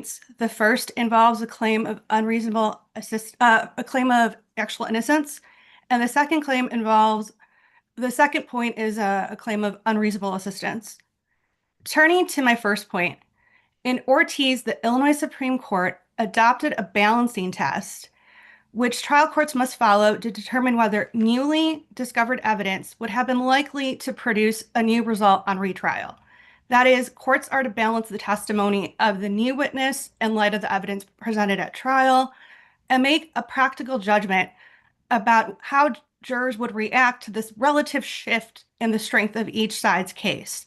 points. The first involves a claim of a claim of actual innocence, and the second claim involves the second point is a claim of unreasonable assistance. Turning to my first point, in Ortiz, the Illinois Supreme Court adopted a balancing test, which trial courts must follow to determine whether newly discovered evidence would have been likely to produce a new result on retrial. That is, courts are to balance the testimony of the new witness in light of the evidence presented at trial and make a practical judgment about how jurors would react to this relative shift in the strength of each side's case.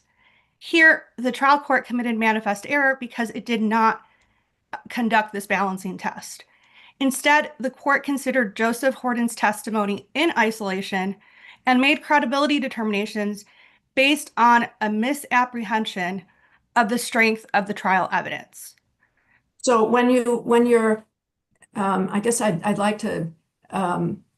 Here, the trial court committed manifest error because it did not conduct this balancing test. Instead, the court considered Joseph Horton's testimony in isolation and made credibility determinations based on a misapprehension of the strength of the trial evidence. So when you're, I guess I'd like to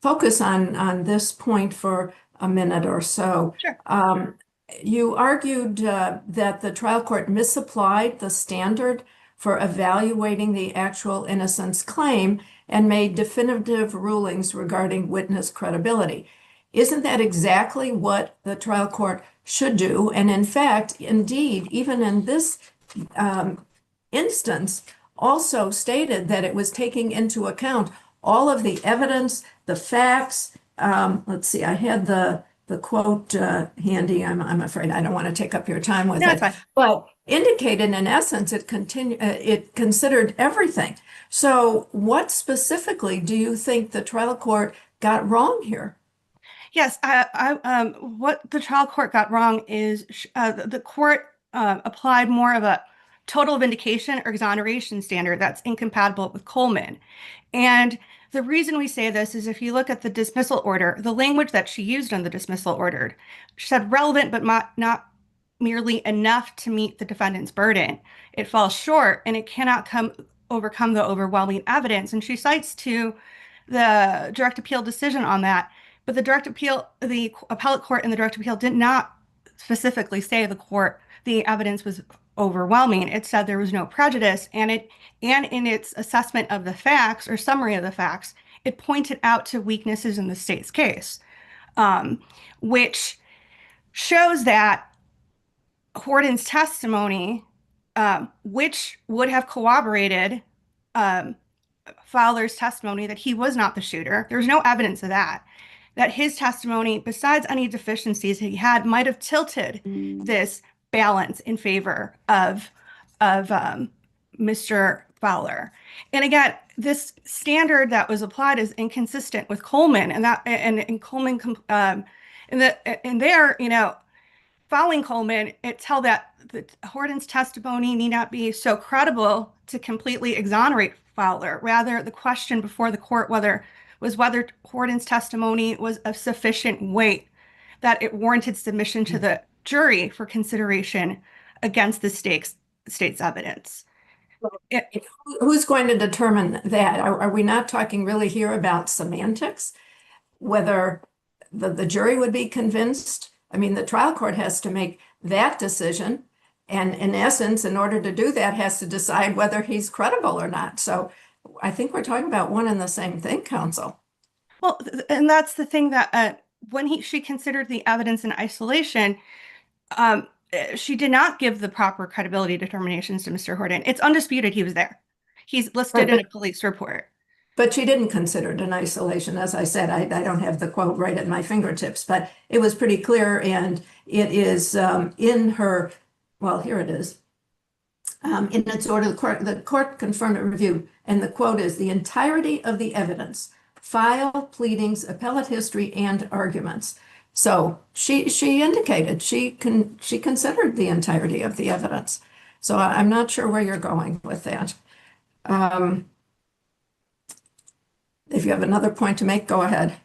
focus on this point for a minute or so. Sure. You argued that the trial court misapplied the standard for evaluating the actual innocence claim and made definitive rulings regarding witness credibility. Isn't that exactly what the trial court should do? And in fact, indeed, even in this instance, also stated that it was taking into account all of the evidence, the facts. Let's see, I had the quote handy. I'm afraid I don't want to take up your time with it. Fine. But indicated in essence, it considered everything. So what specifically do you think the trial court got wrong here? Yes, what the trial court got wrong is the court applied more of a total vindication or exoneration standard that's incompatible with Coleman. And the reason we say this is if you look at the dismissal order, the language that she used in the dismissal order, she said relevant but not merely enough to meet the defendant's burden. It falls short and it cannot overcome the overwhelming evidence. And she cites to the direct appeal decision on that. But the appellate court in the direct appeal did not specifically say the evidence was overwhelming. It said there was no prejudice, and in its assessment of the facts or summary of the facts, it pointed out to weaknesses in the state's case, which shows that Horton's testimony, which would have corroborated Fowler's testimony that he was not the shooter. There's no evidence of that. That his testimony, besides any deficiencies he had, might have tilted this balance in favor of Mr. Fowler. And again, this standard that was applied is inconsistent with Coleman, and Coleman following Coleman, it's held that Horton's testimony need not be so credible to completely exonerate Fowler. Rather, the question before the court was whether Horton's testimony was of sufficient weight that it warranted submission to the jury for consideration against the state's evidence. Who's going to determine that? Are we not talking really here about semantics? Whether the jury would be convinced? I mean, the trial court has to make that decision. And in essence, in order to do that, has to decide whether he's credible or not. So I think we're talking about one and the same thing, counsel. Well, and that's the thing that when she considered the evidence in isolation, she did not give the proper credibility determinations to Mr. Horton. It's undisputed he was there. He's listed in a police report. But she didn't consider it in isolation. As I said, I don't have the quote right at my fingertips, but it was pretty clear, and it is in her, well, here it is. In its order, the court confirmed a review, and the quote is, the entirety of the evidence, file, pleadings, appellate history, and arguments. So she indicated she considered the entirety of the evidence. So I'm not sure where you're going with that. If you have another point to make, go ahead.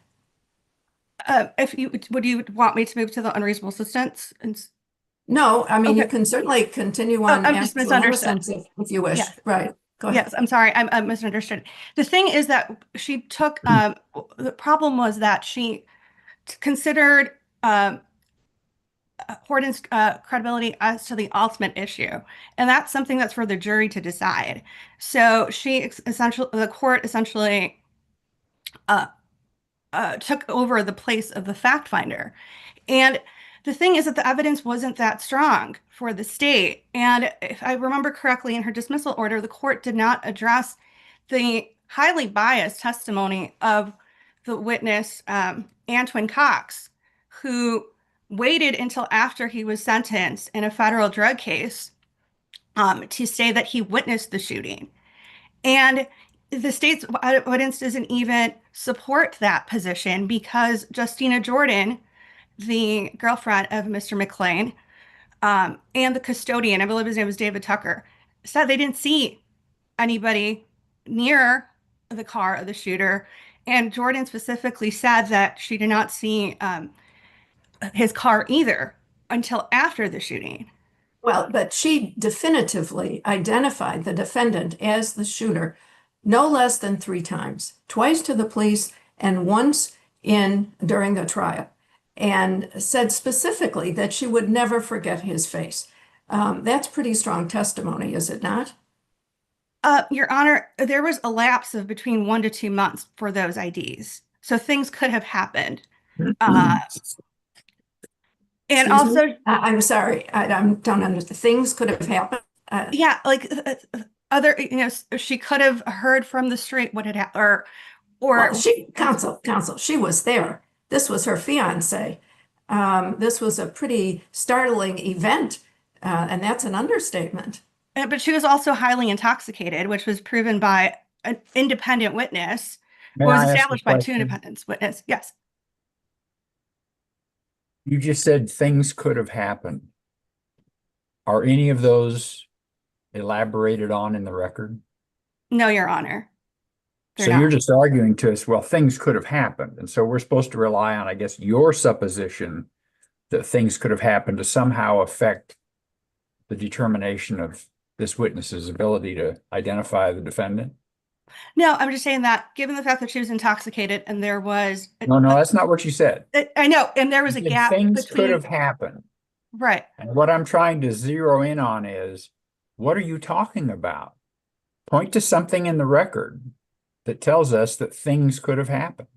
Would you want me to move to the unreasonable assistance? No, I mean, Okay. You can certainly continue on. I'm just misunderstood. If you wish. Yes. Right. Go ahead. Yes, I'm sorry. I misunderstood. The thing is that she took, the problem was that she considered Horton's credibility as to the ultimate issue, and that's something that's for the jury to decide. So essentially, the court essentially uh, took over the place of the fact finder. And the thing is that the evidence wasn't that strong for the state. And if I remember correctly, in her dismissal order, the court did not address the highly biased testimony of the witness, Antoine Cox, who waited until after he was sentenced in a federal drug case, to say that he witnessed the shooting. And the state's evidence doesn't even support that position because Justina Jordan, the girlfriend of Mr. McLean, and the custodian, I believe his name was David Tucker, said they didn't see anybody near the car of the shooter. And Jordan specifically said that she did not see his car either until after the shooting. Well, but she definitively identified the defendant as the shooter no less than 3 times, twice to the police and once in during the trial, and said specifically that she would never forget his face. That's pretty strong testimony, is it not? Your Honor, there was a lapse of between 1 to 2 months for those IDs. So things could have happened. Uh, and Excuse me? also, I'm sorry, I don't understand. Things could have happened. yeah, like other, she could have heard from the street what had happened, Well, or she, counsel, she was there. This was her fiance. This was a pretty startling event, and that's an understatement. but she was also highly intoxicated, which was proven by an independent witness, May or was I ask a established by two question? independent witnesses. Yes. You just said things could have happened. Are any of those elaborated on in the record? No, Your Honor. They're So you're not. just arguing to us, well, things could have happened. And so we're supposed to rely on, I guess, your supposition that things could have happened to somehow affect the determination of this witness's ability to identify the defendant. No, I'm just saying that given the fact that she was intoxicated and there was, No, no, that's not what you said. I know, and there You was a said gap things could between, have happened. right. And what I'm trying to zero in on is, what are you talking about? Point to something in the record that tells us that things could have happened.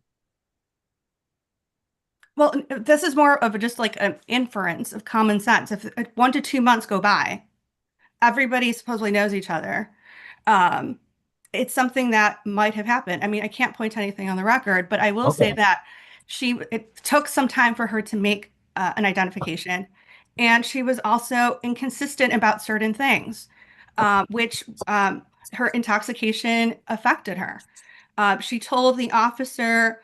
Well, this is more of just like an inference of common sense. If 1 to 2 months go by, everybody supposedly knows each other. Um, it's something that might have happened. I mean, I can't point to anything on the record, but I will say Okay. that it took some time for her to make an identification, and she was also inconsistent about certain things, which her intoxication affected her. She told the officer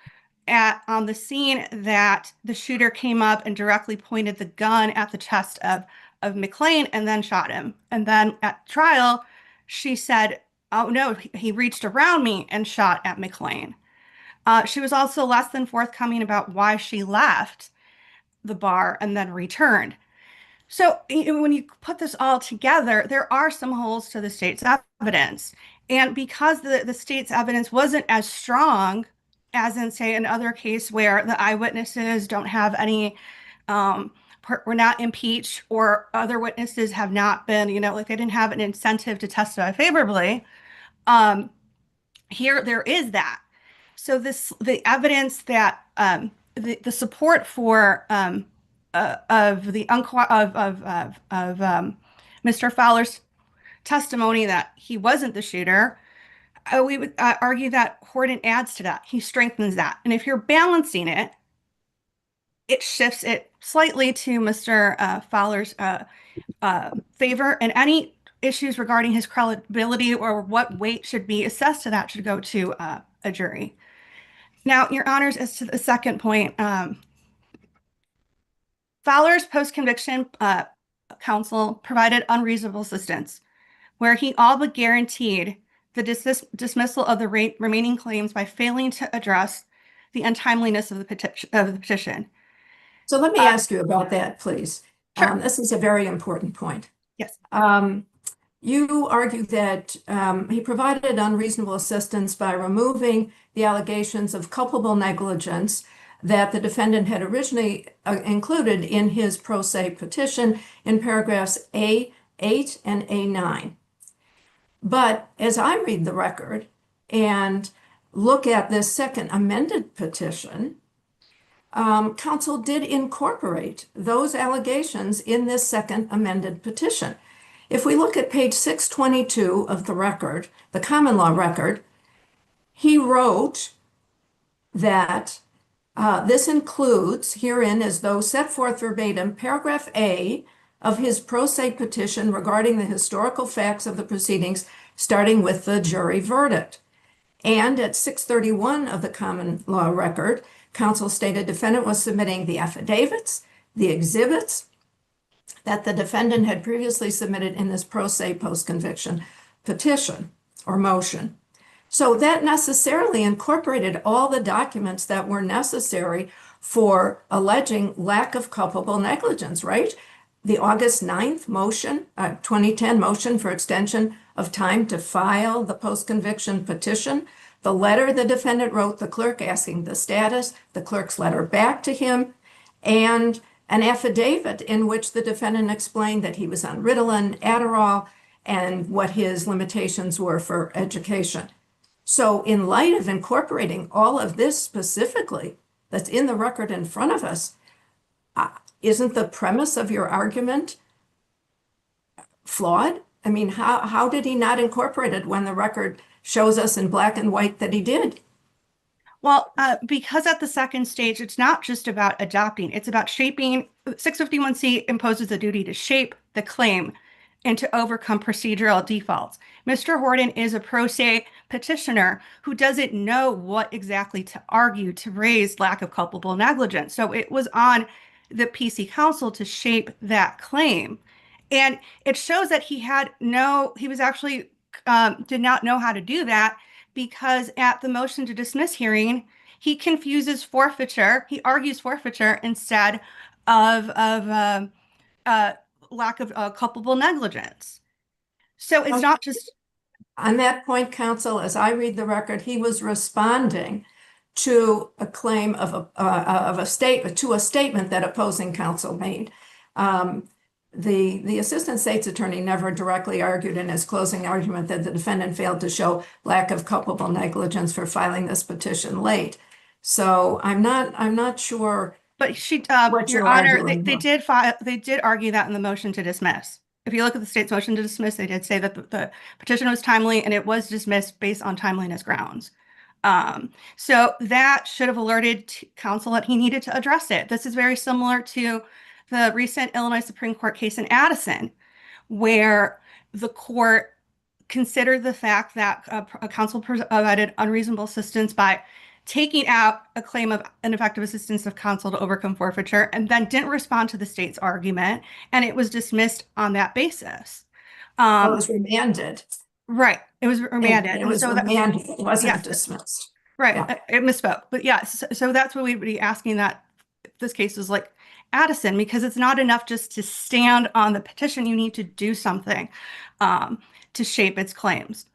on the scene that the shooter came up and directly pointed the gun at the chest of McLean and then shot him. And then at trial, she said, "Oh no, he reached around me and shot at McLean." She was also less than forthcoming about why she left the bar and then returned. So when you put this all together, there are some holes to the state's evidence. And because the state's evidence wasn't as strong as in, say, another case where the eyewitnesses don't have any, were not impeached, or other witnesses have not been, like they didn't have an incentive to testify favorably, here there is that. So the evidence that the support for of the Mr. Fowler's testimony that he wasn't the shooter, we would argue that Horton adds to that. He strengthens that. And if you're balancing it, it shifts it slightly to Mr. Fowler's favor, and any issues regarding his credibility or what weight should be assessed to that should go to a jury. Now, Your Honors, as to the second point, Fowler's post-conviction counsel provided unreasonable assistance, where he all but guaranteed the dismissal of the remaining claims by failing to address the untimeliness of the petition. So let me ask you about that, please. Sure. This is a very important point. Yes. You argue that he provided unreasonable assistance by removing the allegations of culpable negligence that the defendant had originally included in his pro se petition in paragraphs A8 and A9. But as I read the record and look at this second amended petition, counsel did incorporate those allegations in this second amended petition. If we look at page 622 of the record, the common law record, he wrote that this includes herein as though set forth verbatim paragraph A of his pro se petition regarding the historical facts of the proceedings, starting with the jury verdict. And at 631 of the common law record, counsel stated defendant was submitting the affidavits, the exhibits that the defendant had previously submitted in this pro se post-conviction petition or motion. So that necessarily incorporated all the documents that were necessary for alleging lack of culpable negligence, right? The August 9th motion, 2010 motion for extension of time to file the post-conviction petition, the letter the defendant wrote the clerk asking the status, the clerk's letter back to him, and an affidavit in which the defendant explained that he was on Ritalin, Adderall, and what his limitations were for education. So in light of incorporating all of this specifically that's in the record in front of us, isn't the premise of your argument flawed? I mean, how did he not incorporate it when the record shows us in black and white that he did? Well, because at the second stage, it's not just about adopting, it's about shaping. 651C imposes a duty to shape the claim and to overcome procedural defaults. Mr. Horton is a pro se petitioner who doesn't know what exactly to argue to raise lack of culpable negligence. So it was on the PC counsel to shape that claim. And it shows that he was actually did not know how to do that, because at the motion to dismiss hearing, he confuses forfeiture. He argues forfeiture instead of lack of culpable negligence. So it's not just on that point, counsel, as I read the record, he was responding to a claim of a statement that opposing counsel made. The assistant state's attorney never directly argued in his closing argument that the defendant failed to show lack of culpable negligence for filing this petition late. So I'm not sure. But what Your you're Honor, arguing they for. did argue that in the motion to dismiss. If you look at the state's motion to dismiss, they did say that the petition was timely and it was dismissed based on timeliness grounds. So that should have alerted counsel that he needed to address it. This is very similar to the recent Illinois Supreme Court case in Addison, where the court considered the fact that a counsel provided unreasonable assistance by taking out a claim of ineffective assistance of counsel to overcome forfeiture, and then didn't respond to the state's argument, and it was dismissed on that basis. It was remanded. Right. It was remanded. It was remanded. It wasn't dismissed. Right. Yeah. It misspoke. But yes, so that's what we would be asking, that this case is like Addison, because it's not enough just to stand on the petition. You need to do something to shape its claims.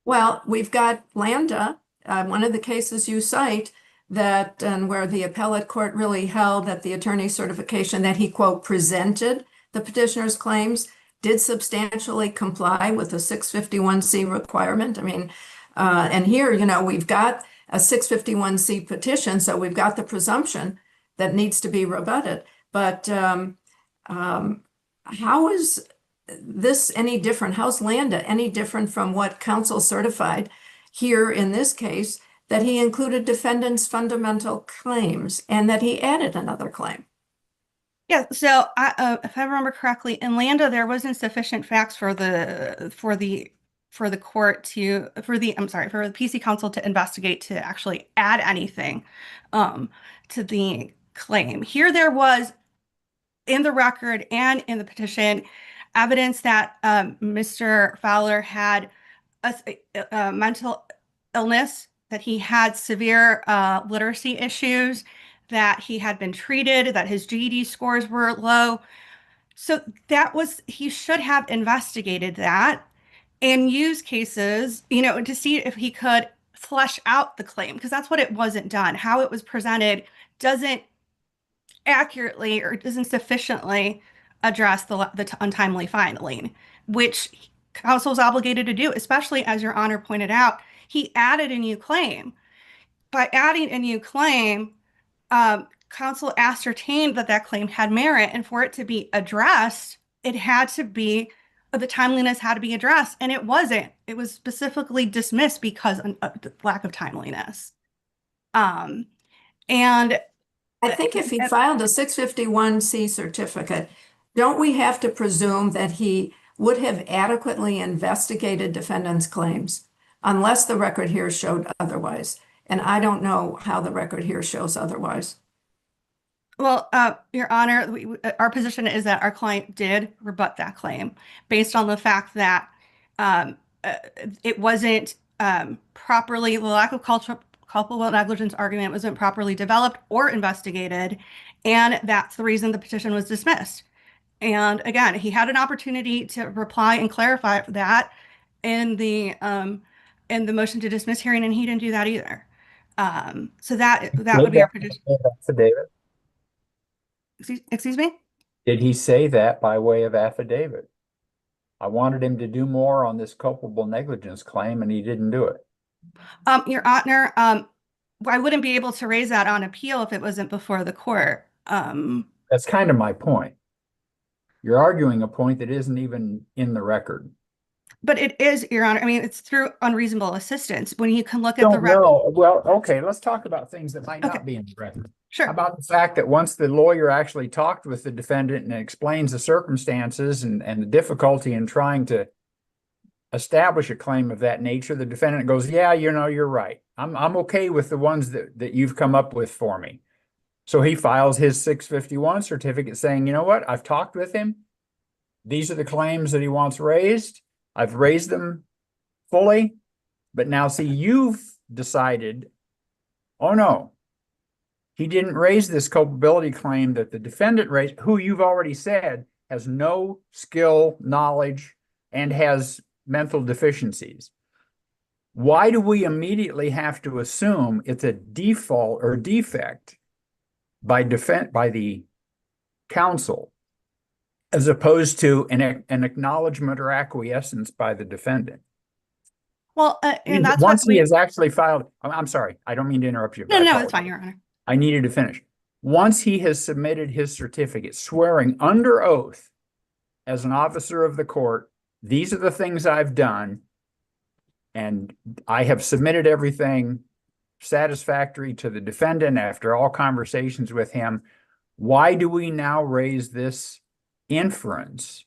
Well, we've got Landa, one of the cases you cite, that and where the appellate court really held that the attorney's certification that he, quote, presented the petitioner's claims did substantially comply with the 651C requirement. I mean, and here, we've got a 651C petition, so we've got the presumption that needs to be rebutted. But how is this any different? How's Landa any different from what counsel certified here in this case, that he included defendant's fundamental claims and that he added another claim? Yeah, so if I remember correctly, in Landa, there wasn't sufficient facts for the PC counsel to investigate to actually add anything to the claim. Here there was, in the record and in the petition, evidence that Mr. Fowler had a mental illness, that he had severe literacy issues, that he had been treated, that his GED scores were low. So he should have investigated that and used cases, to see if he could flesh out the claim, because that's what it wasn't done. How it was presented doesn't accurately or doesn't sufficiently address the untimely filing, which counsel is obligated to do, especially as Your Honor pointed out. He added a new claim. By adding a new claim, counsel ascertained that that claim had merit, and for it to be addressed, it had to be the timeliness had to be addressed, and it wasn't. It was specifically dismissed because of the lack of timeliness. And I think if he filed a 651C certificate, don't we have to presume that he would have adequately investigated defendant's claims unless the record here showed otherwise? And I don't know how the record here shows otherwise. Well, Your Honor, our position is that our client did rebut that claim based on the fact that it wasn't properly, the lack of culpable negligence argument wasn't properly developed or investigated, and that's the reason the petition was dismissed. And again, he had an opportunity to reply and clarify that in the motion to dismiss hearing, and he didn't do that either. So that would be our petition. Affidavit. Excuse me? Did he say that by way of affidavit? I wanted him to do more on this culpable negligence claim, and he didn't do it. Your Honor, I wouldn't be able to raise that on appeal if it wasn't before the court. That's kind of my point. You're arguing a point that isn't even in the record. But it is, Your Honor. I mean, it's through unreasonable assistance. When you can look at the Don't record. know. Well, okay, let's talk about things that might Okay. not be in the record. Sure. How about the fact that once the lawyer actually talked with the defendant and explains the circumstances and the difficulty in trying to establish a claim of that nature, the defendant goes, yeah, you're right. I'm okay with the ones that you've come up with for me. So he files his 651 certificate saying, you know what, I've talked with him. These are the claims that he wants raised. I've raised them fully, but now see, you've decided, oh no, he didn't raise this culpability claim that the defendant raised, who you've already said has no skill, knowledge, and has mental deficiencies. Why do we immediately have to assume it's a default or defect by the counsel, as opposed to an acknowledgement or acquiescence by the defendant? Well, and that's once he has actually filed, I'm sorry, I don't mean to interrupt you. No, it's fine, Your Honor. I needed to finish. Once he has submitted his certificate, swearing under oath as an officer of the court, these are the things I've done, and I have submitted everything satisfactory to the defendant after all conversations with him. Why do we now raise this inference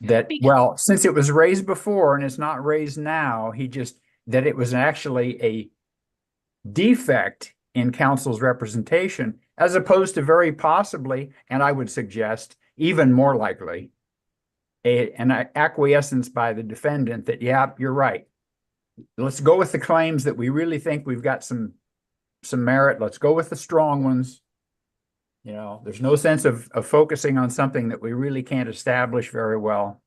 that, well, since it was raised before and it's not raised now, that it was actually a defect in counsel's representation, as opposed to very possibly, and I would suggest even more likely, an acquiescence by the defendant that, yeah, you're right. Let's go with the claims that we really think we've got some merit. Let's go with the strong ones. There's no sense of focusing on something that we really can't establish very well.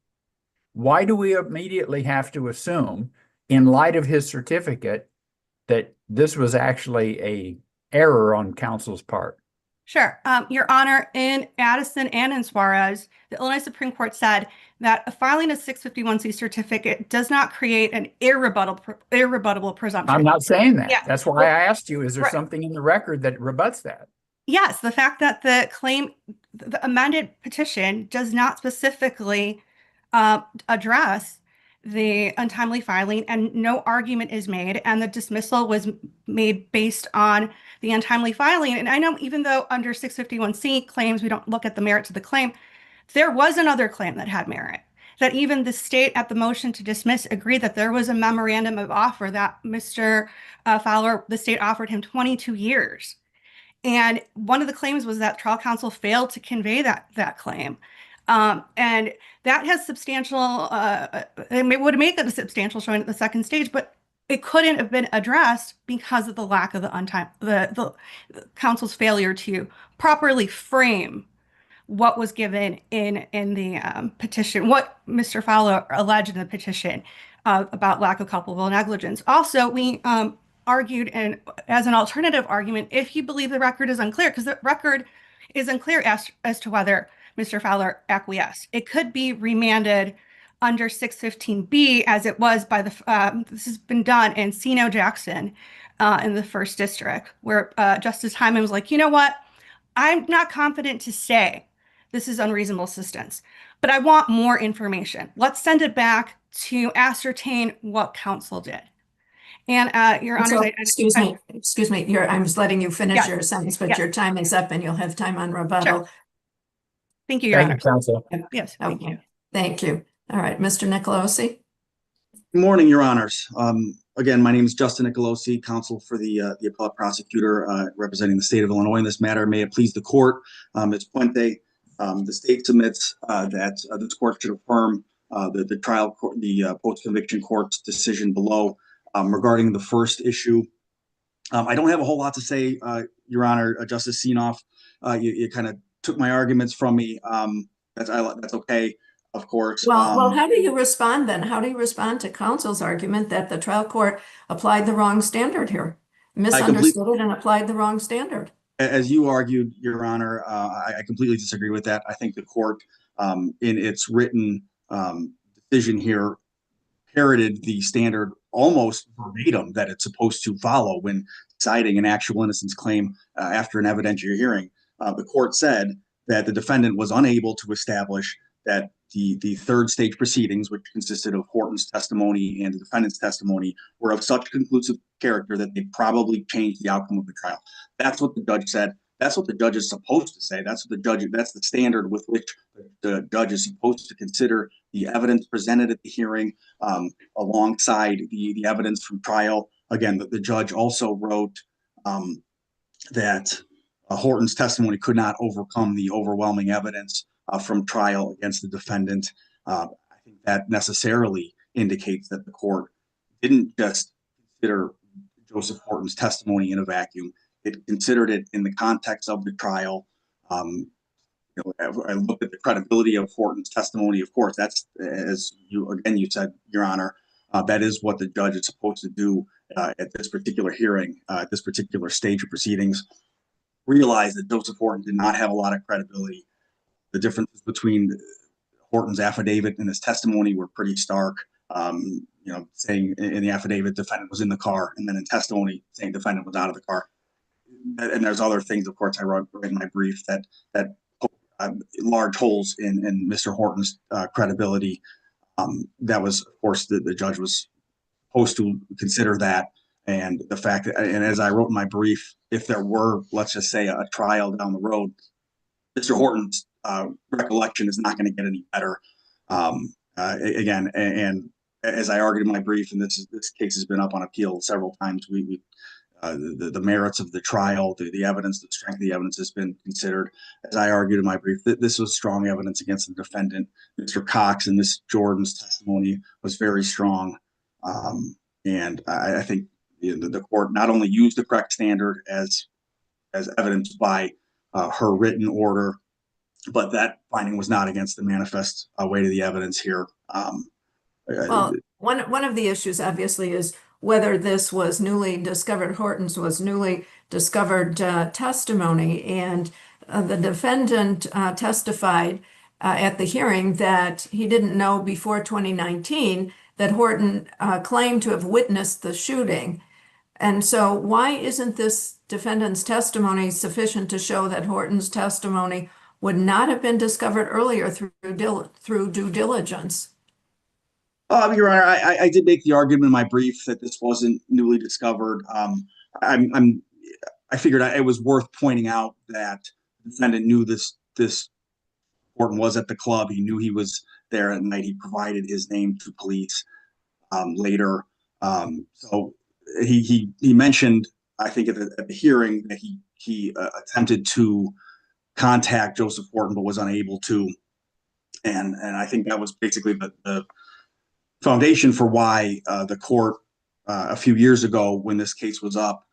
Why do we immediately have to assume, in light of his certificate, that this was actually a error on counsel's part? Sure. Your Honor, in Addison and in Suarez, the Illinois Supreme Court said that filing a 651C certificate does not create an irrebuttable presumption. I'm not saying that. Yeah. That's why I asked you, is there Right. something in the record that rebuts that? Yes, the fact that the amended petition does not specifically address the untimely filing, and no argument is made, and the dismissal was made based on the untimely filing. And I know, even though under 651C claims we don't look at the merits of the claim, there was another claim that had merit, that even the state at the motion to dismiss agreed that there was a memorandum of offer that Mr. Fowler, the state offered him 22 years. And one of the claims was that trial counsel failed to convey that claim. And that has substantial, it would make it a substantial showing at the second stage, but it couldn't have been addressed because of the lack of the counsel's failure to properly frame what was given in the petition, what Mr. Fowler alleged in the petition. about lack of culpable negligence. Also, we argued, and as an alternative argument, if you believe the record is unclear, because the record is unclear as to whether Mr. Fowler acquiesced, it could be remanded under 615B, as it was by this has been done in Sino Jackson in the first district, where Justice Hyman was like, you know what? I'm not confident to say this is unreasonable assistance, but I want more information. Let's send it back to ascertain what counsel did. And Your Honors, So, excuse me, I'm just letting you finish Yes. your sentence, but Yes. your time is up and you'll have time on rebuttal. Sure. Thank you, Your Thank you, Honors. counsel. Yes, thank you. Thank you. All right, Mr. Nicolosi. Good morning, Your Honors. Again, my name is Justin Nicolosi, counsel for the appellate prosecutor representing the state of Illinois in this matter. May it please the court, it's Puente. The state submits that this court should affirm the trial court, the post-conviction court's decision below regarding the first issue. I don't have a whole lot to say, Your Honor. Justice Sienoff, you kind of took my arguments from me. That's okay. Of course. Well, how do you respond then? How do you respond to counsel's argument that the trial court applied the wrong standard here, misunderstood it and applied the wrong standard? As you argued, Your Honor, I completely disagree with that. I think the court, in its written decision here, parroted the standard almost verbatim that it's supposed to follow when deciding an actual innocence claim after an evidentiary hearing. The court said that the defendant was unable to establish that the third stage proceedings, which consisted of Horton's testimony and the defendant's testimony, were of such conclusive character that they probably changed the outcome of the trial. That's what the judge said. That's what the judge is supposed to say. That's the standard with which the judge is supposed to consider the evidence presented at the hearing alongside the evidence from trial. Again, the judge also wrote that Horton's testimony could not overcome the overwhelming evidence from trial against the defendant. I think that necessarily indicates that the court didn't just consider Joseph Horton's testimony in a vacuum. It considered it in the context of the trial. I looked at the credibility of Horton's testimony. Of course, that's, as you said, Your Honor, that is what the judge is supposed to do at this particular hearing, at this particular stage of proceedings. Realize that Joseph Horton did not have a lot of credibility. The differences between Horton's affidavit and his testimony were pretty stark. Saying in the affidavit, defendant was in the car, and then in testimony, saying defendant was out of the car. And there's other things, of course, I wrote in my brief that large holes in Mr. Horton's credibility. That was, of course, the judge was supposed to consider that. And the fact that, and as I wrote in my brief, if there were, let's just say, a trial down the road, Mr. Horton's recollection is not going to get any better. Again, and as I argued in my brief, and this case has been up on appeal several times, the merits of the trial, the evidence, the strength of the evidence has been considered. As I argued in my brief, this was strong evidence against the defendant. Mr. Cox and Ms. Jordan's testimony was very strong. And I think the court not only used the correct standard as evidenced by her written order, but that finding was not against the manifest weight of the evidence here. Well, one of the issues obviously is whether this was newly discovered, Horton's was newly discovered testimony, and the defendant testified at the hearing that he didn't know before 2019 that Horton claimed to have witnessed the shooting. And so why isn't this defendant's testimony sufficient to show that Horton's testimony would not have been discovered earlier through due diligence? Your Honor, I did make the argument in my brief that this wasn't newly discovered. I figured it was worth pointing out that the defendant knew this Horton was at the club. He knew he was there at night. He provided his name to police later. So he mentioned, I think at the hearing, that he attempted to contact Joseph Horton but was unable to, and I think that was basically the foundation for why the court a few years ago, when this case was up,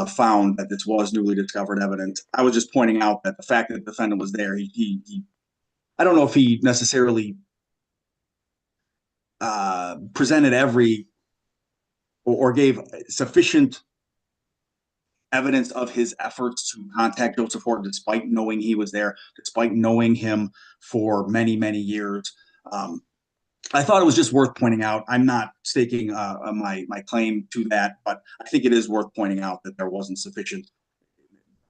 found that this was newly discovered evidence. I was just pointing out that the fact that the defendant was there, I don't know if he necessarily presented or gave sufficient evidence of his efforts to contact Joseph Horton, despite knowing he was there, despite knowing him for many, many years. I thought it was just worth pointing out. I'm not staking my claim to that, but I think it is worth pointing out that there wasn't sufficient.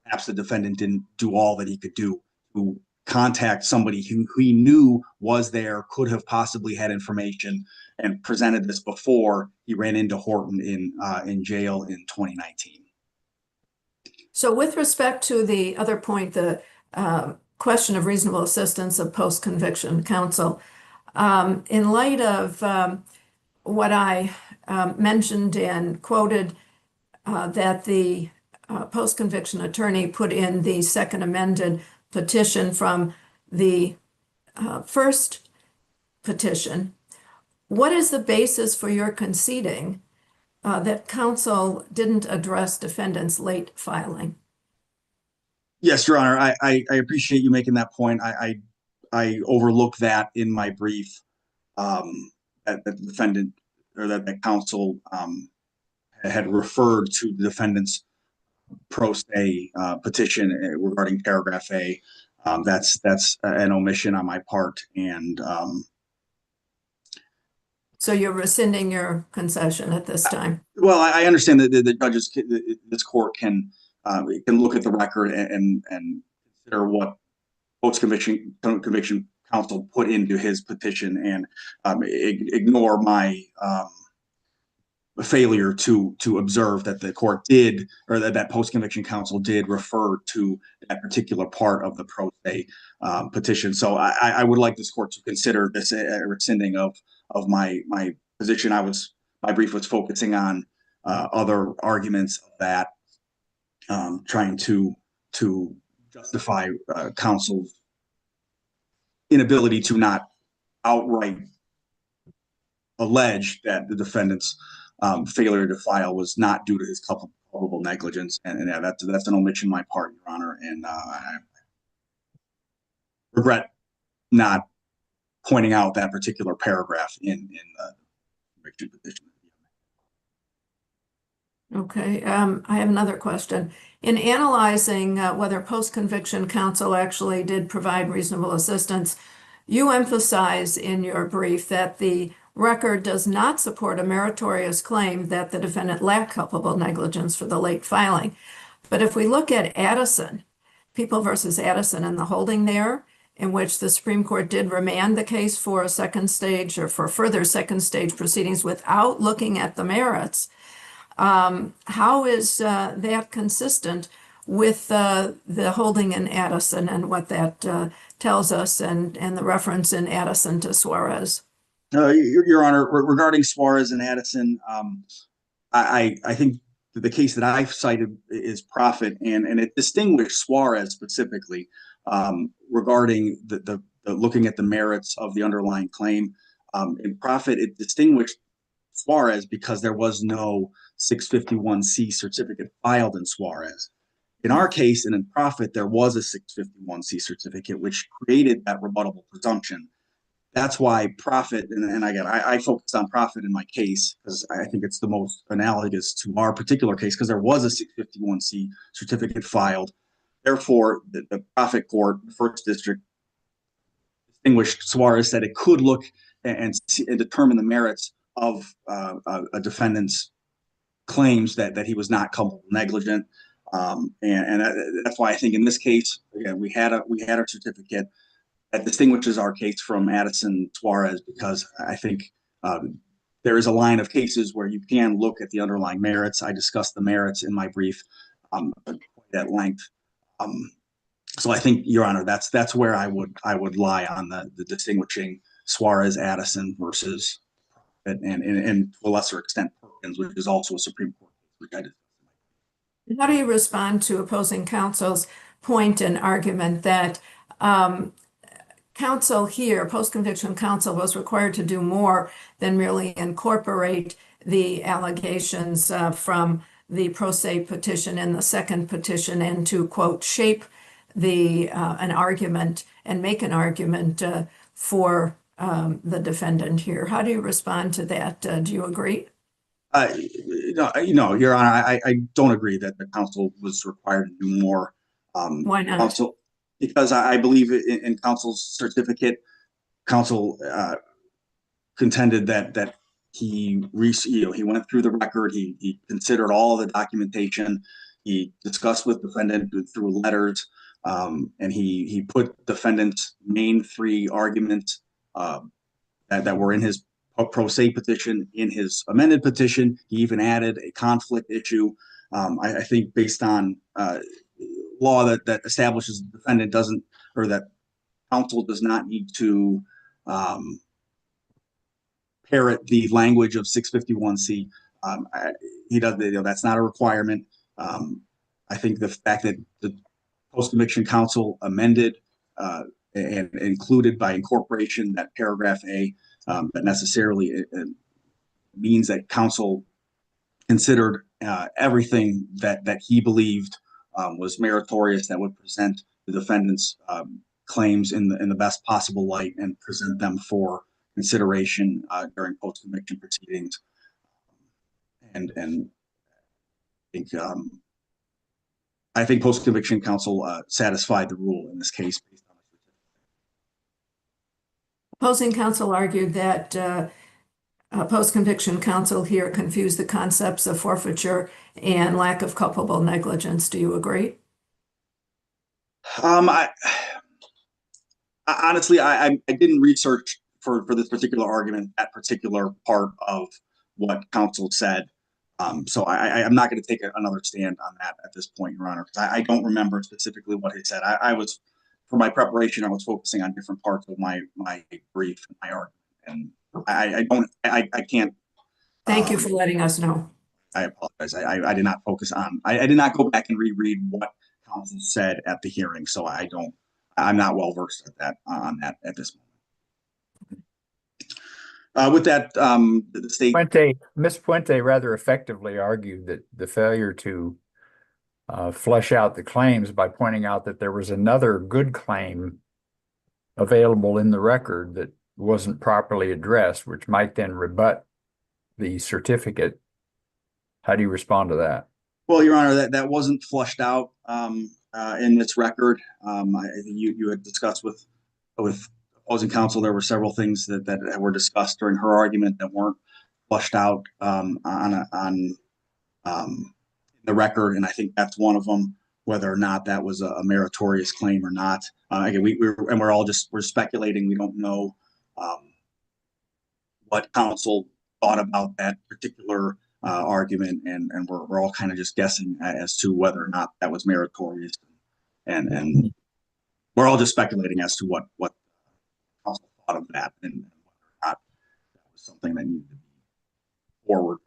Perhaps the defendant didn't do all that he could do to contact somebody who he knew was there, could have possibly had information, and presented this before he ran into Horton in jail in 2019. So with respect to the other point, the question of reasonable assistance of post-conviction counsel, in light of what I mentioned and quoted that the post-conviction attorney put in the second amended petition from the first petition, what is the basis for your conceding that counsel didn't address defendant's late filing? Yes, Your Honor, I appreciate you making that point. I overlooked that in my brief, that the defendant, or that counsel had referred to the defendant's pro se petition regarding paragraph A. That's an omission on my part, and so you're rescinding your concession at this time? Well, I understand that the judges, this court can look at the record and consider what post-conviction counsel put into his petition, and ignore my failure to observe that the court did, or that post-conviction counsel did refer to that particular part of the pro se petition. So I would like this court to consider this a rescinding of my position. My brief was focusing on other arguments of that, trying to justify counsel's inability to not outright allege that the defendant's failure to file was not due to his culpable negligence, and yeah, that's an omission on my part, Your Honor, and I regret not pointing out that particular paragraph in the conviction petition. Okay, I have another question. In analyzing whether post-conviction counsel actually did provide reasonable assistance, you emphasize in your brief that the record does not support a meritorious claim that the defendant lacked culpable negligence for the late filing. But if we look at Addison, People versus Addison, and the holding there, in which the Supreme Court did remand the case for a second stage, or for further second stage proceedings without looking at the merits, how is that consistent with the holding in Addison and what that tells us, and the reference in Addison to Suarez? Your Honor, regarding Suarez and Addison, I think the case that I've cited is Profit, and it distinguished Suarez specifically regarding the looking at the merits of the underlying claim. In Profit, it distinguished Suarez because there was no 651C certificate filed in Suarez. In our case, and in Profit, there was a 651C certificate, which created that rebuttable presumption. That's why Profit, and again, I focused on Profit in my case because I think it's the most analogous to our particular case, because there was a 651C certificate filed. Therefore, the Profit Court, the First District, distinguished Suarez, said it could look and determine the merits of a defendant's claims that he was not culpable negligent, and that's why I think in this case, again, we had a certificate that distinguishes our case from Addison Suarez, because I think there is a line of cases where you can look at the underlying merits. I discussed the merits in my brief at length. So I think, Your Honor, that's where I would lie on the distinguishing Suarez Addison versus and to a lesser extent Perkins, which is also a Supreme Court case, which I did. How do you respond to opposing counsel's point and argument that counsel here, post-conviction counsel, was required to do more than merely incorporate the allegations from the pro se petition and the second petition, and to, quote, shape an argument and make an argument for the defendant here. How do you respond to that? Do you agree? No, Your Honor, I don't agree that the council was required to do more. Why not? Council, because I believe in counsel's certificate, counsel contended that he went through the record, he considered all of the documentation, he discussed with defendant through letters, and he put defendant's main three arguments that were in his pro se petition, in his amended petition. He even added a conflict issue. I think based on law that establishes the defendant doesn't, or that counsel does not need to parrot the language of 651C. He does, that's not a requirement. I think the fact that the post-conviction counsel amended and included by incorporation that paragraph A, that necessarily means that counsel considered everything that he believed was meritorious, that would present the defendant's claims in the best possible light and present them for consideration during post-conviction proceedings. And I think post-conviction counsel satisfied the rule in this case. Opposing counsel argued that post-conviction counsel here confused the concepts of forfeiture and lack of culpable negligence. Do you agree? Honestly, I didn't research for this particular argument, that particular part of what counsel said. So I'm not going to take another stand on that at this point, Your Honor, because I don't remember specifically what he said. I was, for my preparation, I was focusing on different parts of my brief, my argument, and I can't. Thank you for letting us know. I apologize. I did not focus on, I did not go back and reread what counsel said at the hearing, so I'm not well versed at that, on that at this moment. With that, the state. Ms. Puente rather effectively argued that the failure to flesh out the claims by pointing out that there was another good claim available in the record that wasn't properly addressed, which might then rebut the certificate. How do you respond to that? Well, Your Honor, that wasn't flushed out in this record. You had discussed with opposing counsel, there were several things that were discussed during her argument that weren't flushed out on the record, and I think that's one of them. Whether or not that was a meritorious claim or not, again, we're speculating. We don't know what counsel thought about that particular argument, and we're all kind of just guessing as to whether or not that was meritorious, and we're all just speculating as to what counsel thought of that, and whether or not that was something that needed to be forward.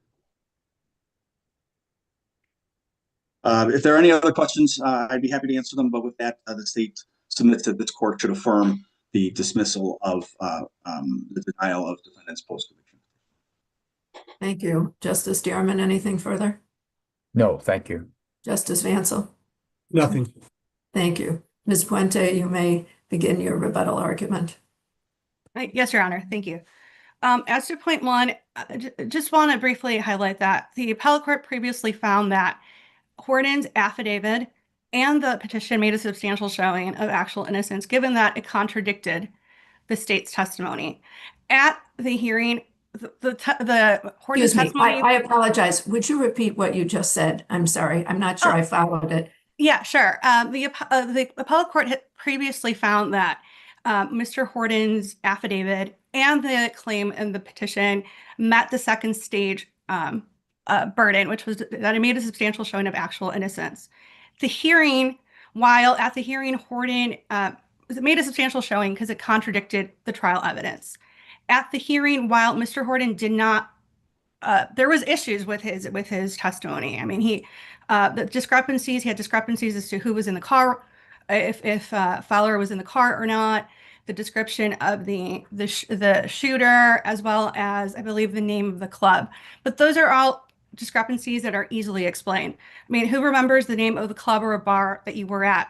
If there are any other questions, I'd be happy to answer them. But with that, the state submits that this court should affirm the dismissal of the denial of defendant's post-conviction. Thank you. Justice Dearman, anything further? No, thank you. Justice Vancel? Nothing. Thank you. Ms. Puente, you may begin your rebuttal argument. Yes, Your Honor. Thank you. As to point one, just want to briefly highlight that the appellate court previously found that Horton's affidavit and the petition made a substantial showing of actual innocence, given that it contradicted the state's testimony. At the hearing, the Horton's testimony. I apologize. Would you repeat what you just said? I'm sorry. I'm not sure I followed it. Yeah, sure. The appellate court had previously found that Mr. Horton's affidavit and the claim in the petition met the second stage burden, which was that it made a substantial showing of actual innocence. While at the hearing, Horton made a substantial showing because it contradicted the trial evidence. At the hearing, while Mr. Horton did not, there was issues with his testimony. I mean, he had discrepancies as to who was in the car, if Fowler was in the car or not, the description of the shooter, as well as, I believe, the name of the club. But those are all discrepancies that are easily explained. I mean, who remembers the name of the club or a bar that you were at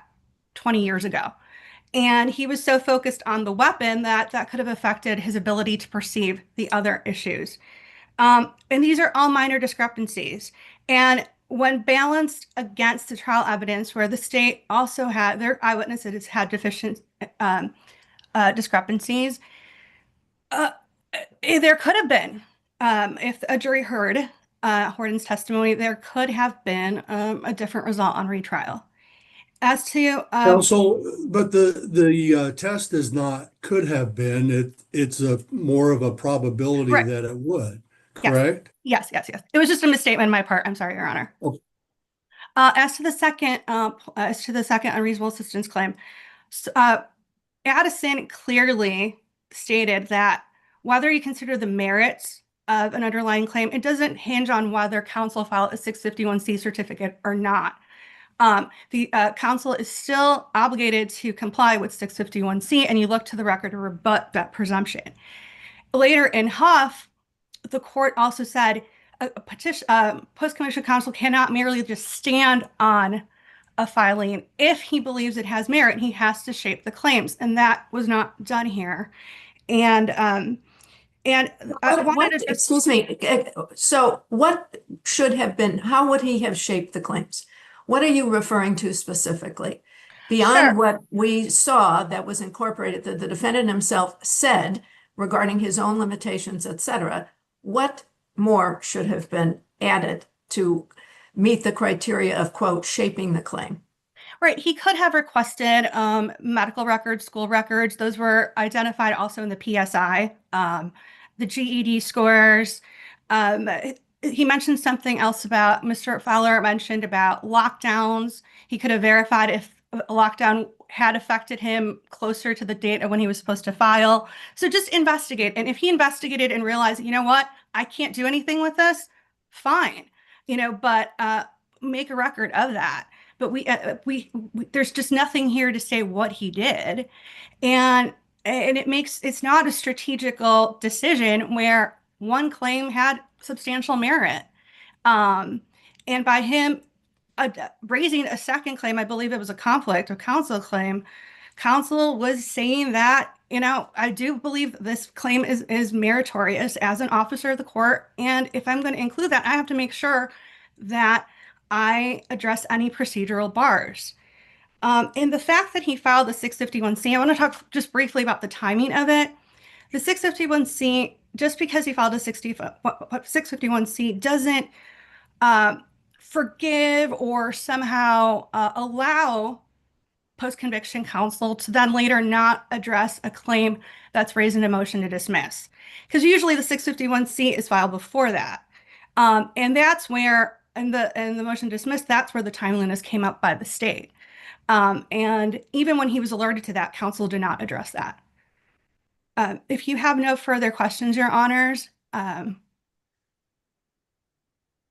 20 years ago? And he was so focused on the weapon that that could have affected his ability to perceive the other issues. And these are all minor discrepancies. And when balanced against the trial evidence, where the state also had their eyewitnesses had deficient discrepancies, there could have been, if a jury heard Horton's testimony, there could have been a different result on retrial. As to Counsel, but the test is not could have been, it's a more of a probability Right. that it would, Yes. correct? Yes, yes, yes. It was just a misstatement on my part. I'm sorry, Your Honor. Okay. As to the second unreasonable assistance claim, Addison clearly stated that whether you consider the merits of an underlying claim, it doesn't hinge on whether counsel filed a 651C certificate or not. The counsel is still obligated to comply with 651C, and you look to the record to rebut that presumption. Later in Huff, the court also said a post-conviction counsel cannot merely just stand on a filing. If he believes it has merit, he has to shape the claims, and that was not done here. And I wanted to Excuse me. So what should have been, how would he have shaped the claims? What are you referring to specifically? Beyond Sure. what we saw that was incorporated, that the defendant himself said regarding his own limitations, et cetera, what more should have been added to meet the criteria of, quote, shaping the claim? Right. He could have requested medical records, school records. Those were identified also in the PSI, the GED scores. He mentioned something else about Mr. Fowler mentioned about lockdowns. He could have verified if a lockdown had affected him closer to the date of when he was supposed to file. So just investigate. And if he investigated and realized, you know what, I can't do anything with this, fine, but make a record of that. But we there's just nothing here to say what he did, and it's not a strategical decision where one claim had substantial merit, and by him raising a second claim, I believe it was a conflict of counsel claim. Counsel was saying that, I do believe this claim is meritorious as an officer of the court, and if I'm going to include that, I have to make sure that I address any procedural bars. And the fact that he filed the 651C, I want to talk just briefly about the timing of it. The 651C, just because he filed a 651C doesn't forgive or somehow allow post-conviction counsel to then later not address a claim that's raised in a motion to dismiss. Because usually the 651C is filed before that. And that's where, in the motion to dismiss, that's where the timeliness came up by the state. And even when he was alerted to that, counsel did not address that. If you have no further questions, Your Honors.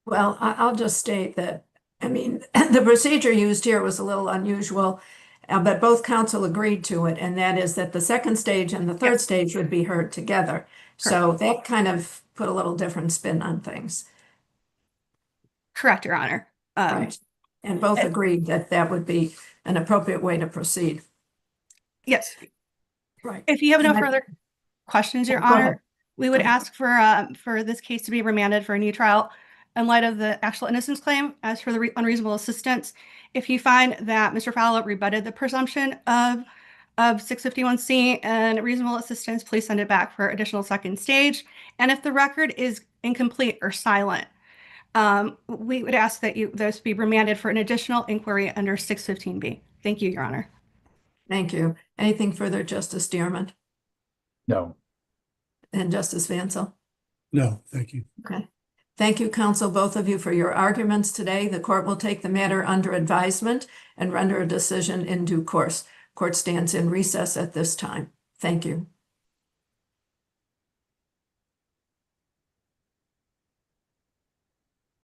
Well, I'll just state that, the procedure used here was a little unusual, but both counsel agreed to it, and that is that the second stage and the third stage would be heard together. So that kind of put a little different spin on things. Correct, Your Honor. Right. And both agreed that that would be an appropriate way to proceed. Yes. Right. If you have no And further questions, Your Go ahead. Honor, we would Go ahead. ask for this case to be remanded for a new trial in light of the actual innocence claim. As for the unreasonable assistance, if you find that Mr. Fowler rebutted the presumption of 651C and reasonable assistance, please send it back for additional second stage. And if the record is incomplete or silent, we would ask that those be remanded for an additional inquiry under 615B. Thank you, Your Honor. Thank you. Anything further, Justice Dearman No. and Justice Vancel? No, thank you. Okay. Thank you, counsel, both of you, for your arguments today. The court will take the matter under advisement and render a decision in due course. Court stands in recess at this time. Thank you.